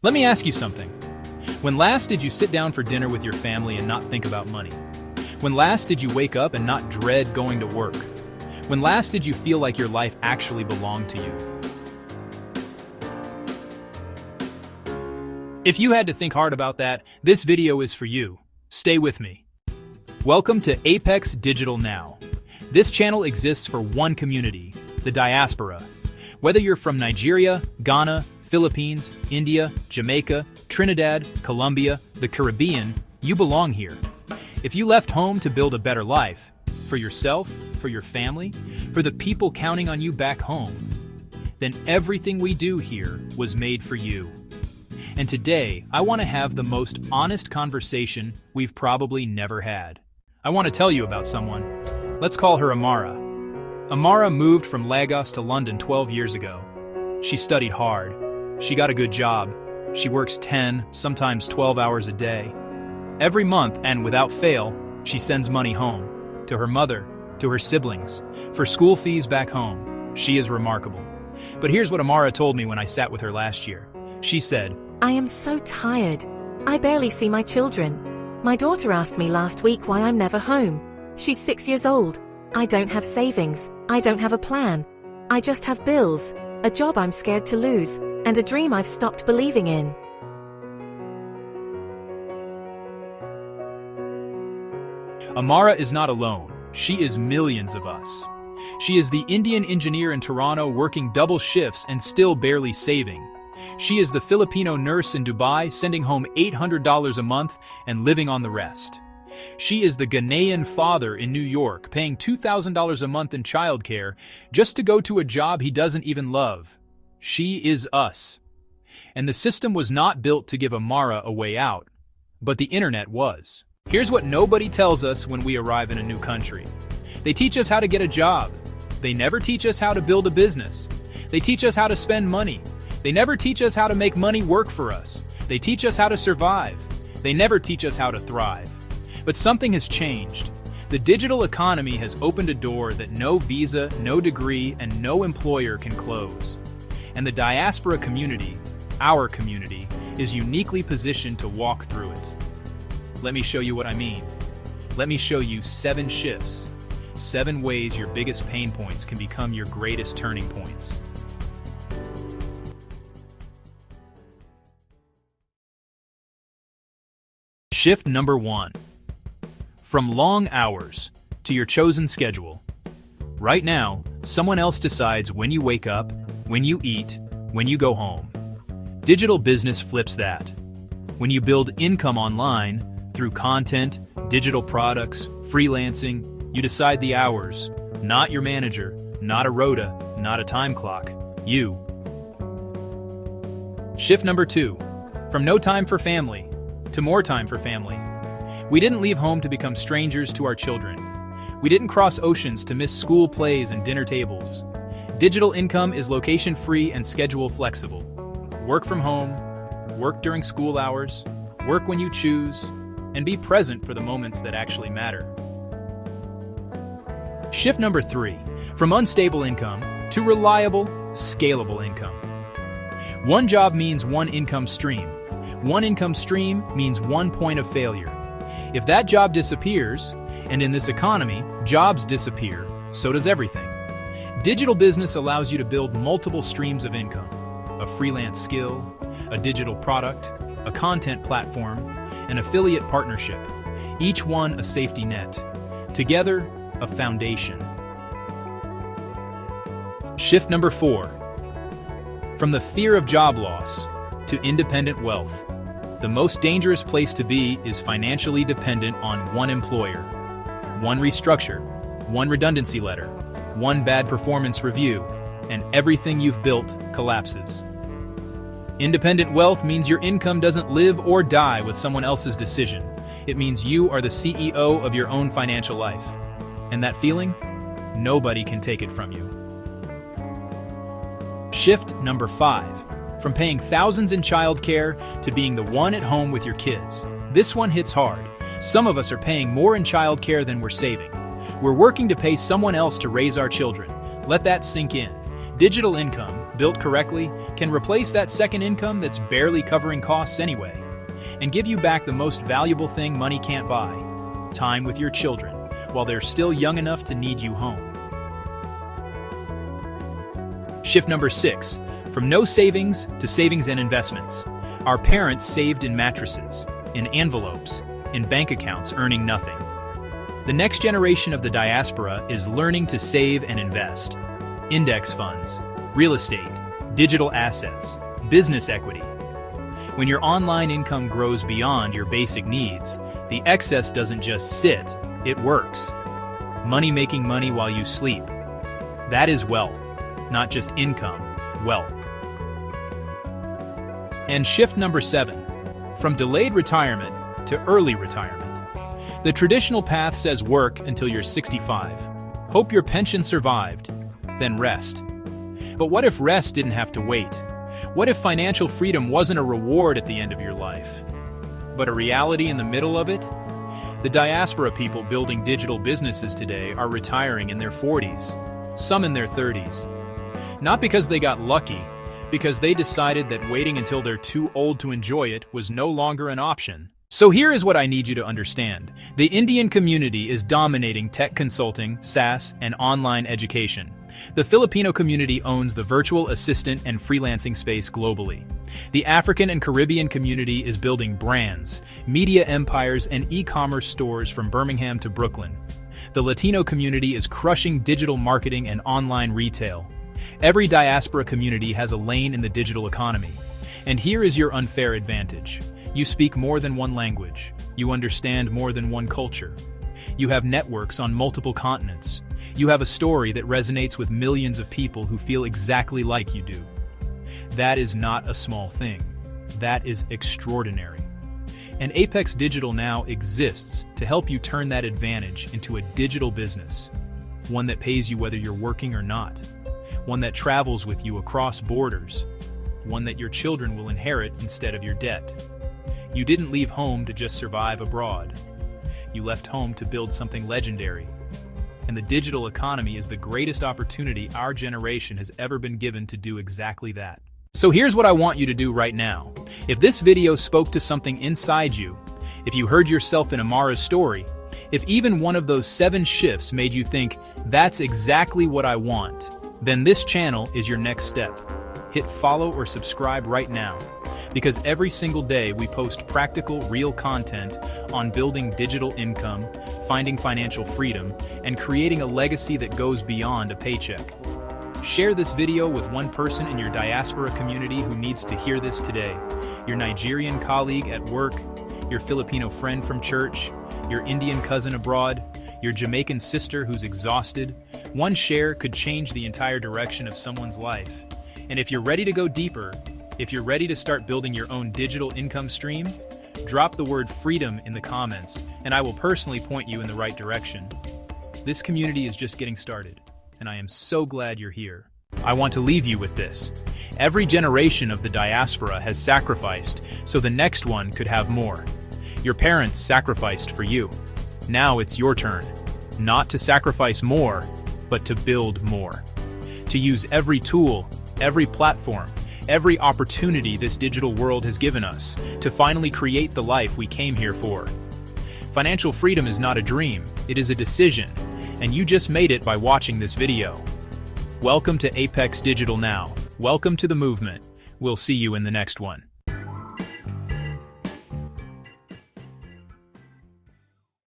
Let me ask you something. When last did you sit down for dinner with your family and not think about money? When last did you wake up and not dread going to work? When last did you feel like your life actually belonged to you? If you had to think hard about that, this video is for you. Stay with me. Welcome to Apex Digital Now. This channel exists for one community, the diaspora. Whether you're from Nigeria, Ghana, Philippines, India, Jamaica, Trinidad, Colombia, the Caribbean, you belong here. If you left home to build a better life, for yourself, for your family, for the people counting on you back home, then everything we do here was made for you. And today, I want to have the most honest conversation we've probably never had. I want to tell you about someone. Let's call her Amara. Amara moved from Lagos to London 12 years ago. She studied hard. She got a good job. She works 10, sometimes 12 hours a day. Every month, and without fail, she sends money home. To her mother, to her siblings, for school fees back home. She is remarkable. But here's what Amara told me when I sat with her last year. She said, "I am so tired. I barely see my children. My daughter asked me last week why I'm never home. She's 6 years old. I don't have savings. I don't have a plan. I just have bills, a job I'm scared to lose, and a dream I've stopped believing in." Amara is not alone. She is millions of us. She is the Indian engineer in Toronto working double shifts and still barely saving. She is the Filipino nurse in Dubai sending home $800 a month and living on the rest. She is the Ghanaian father in New York paying $2,000 a month in childcare just to go to a job he doesn't even love. She is us. And the system was not built to give Amara a way out, but the internet was. Here's what nobody tells us when we arrive in a new country. They teach us how to get a job. They never teach us how to build a business. They teach us how to spend money. They never teach us how to make money work for us. They teach us how to survive. They never teach us how to thrive. But something has changed. The digital economy has opened a door that no visa, no degree, and no employer can close. And the diaspora community, our community, is uniquely positioned to walk through it. Let me show you what I mean. Let me show you 7 shifts, 7 ways your biggest pain points can become your greatest turning points. Shift number 1. From long hours to your chosen schedule. Right now, someone else decides when you wake up, when you eat, when you go home. Digital business flips that. When you build income online through content, digital products, freelancing, you decide the hours, not your manager, not a rota, not a time clock, you. Shift number 2. From no time for family to more time for family. We didn't leave home to become strangers to our children. We didn't cross oceans to miss school plays and dinner tables. Digital income is location-free and schedule-flexible. Work from home, work during school hours, work when you choose, and be present for the moments that actually matter. Shift number 3. From unstable income to reliable, scalable income. One job means one income stream. One income stream means one point of failure. If that job disappears, and in this economy, jobs disappear, so does everything. Digital business allows you to build multiple streams of income. A freelance skill, a digital product, a content platform, an affiliate partnership. Each one a safety net. Together, a foundation. Shift number 4. From the fear of job loss to independent wealth. The most dangerous place to be is financially dependent on one employer. One restructure, one redundancy letter, one bad performance review, and everything you've built collapses. Independent wealth means your income doesn't live or die with someone else's decision. It means you are the CEO of your own financial life. And that feeling? Nobody can take it from you. Shift number 5. From paying thousands in childcare to being the one at home with your kids. This one hits hard. Some of us are paying more in childcare than we're saving. We're working to pay someone else to raise our children. Let that sink in. Digital income, built correctly, can replace that second income that's barely covering costs anyway, and give you back the most valuable thing money can't buy: time with your children, while they're still young enough to need you home. Shift number 6, from no savings to savings and investments. Our parents saved in mattresses, in envelopes, in bank accounts earning nothing. The next generation of the diaspora is learning to save and invest. Index funds, real estate, digital assets, business equity. When your online income grows beyond your basic needs, the excess doesn't just sit, it works. Money making money while you sleep. That is wealth, not just income, wealth. And shift number 7, from delayed retirement to early retirement. The traditional path says work until you're 65. Hope your pension survived, then rest. But what if rest didn't have to wait? What if financial freedom wasn't a reward at the end of your life, but a reality in the middle of it? The diaspora people building digital businesses today are retiring in their 40s, some in their 30s. Not because they got lucky, because they decided that waiting until they're too old to enjoy it was no longer an option. So here is what I need you to understand. The Indian community is dominating tech consulting, SaaS, and online education. The Filipino community owns the virtual assistant and freelancing space globally. The African and Caribbean community is building brands, media empires, and e-commerce stores from Birmingham to Brooklyn. The Latino community is crushing digital marketing and online retail. Every diaspora community has a lane in the digital economy. And here is your unfair advantage. You speak more than one language. You understand more than one culture. You have networks on multiple continents. You have a story that resonates with millions of people who feel exactly like you do. That is not a small thing. That is extraordinary. And Apex Digital now exists to help you turn that advantage into a digital business. One that pays you whether you're working or not. One that travels with you across borders. One that your children will inherit instead of your debt. You didn't leave home to just survive abroad. You left home to build something legendary. And the digital economy is the greatest opportunity our generation has ever been given to do exactly that. So here's what I want you to do right now. If this video spoke to something inside you, if you heard yourself in Amara's story, if even one of those 7 shifts made you think, that's exactly what I want, then this channel is your next step. Hit follow or subscribe right now, because every single day we post practical, real content on building digital income, finding financial freedom, and creating a legacy that goes beyond a paycheck. Share this video with one person in your diaspora community who needs to hear this today. Your Nigerian colleague at work, your Filipino friend from church, your Indian cousin abroad, your Jamaican sister who's exhausted. One share could change the entire direction of someone's life. And if you're ready to go deeper, if you're ready to start building your own digital income stream, drop the word freedom in the comments, and I will personally point you in the right direction. This community is just getting started, and I am so glad you're here. I want to leave you with this. Every generation of the diaspora has sacrificed so the next one could have more. Your parents sacrificed for you. Now it's your turn. Not to sacrifice more, but to build more. To use every tool, every platform, every opportunity this digital world has given us to finally create the life we came here for. Financial freedom is not a dream, it is a decision, and you just made it by watching this video. Welcome to Apex Digital Now. Welcome to the movement. We'll see you in the next one.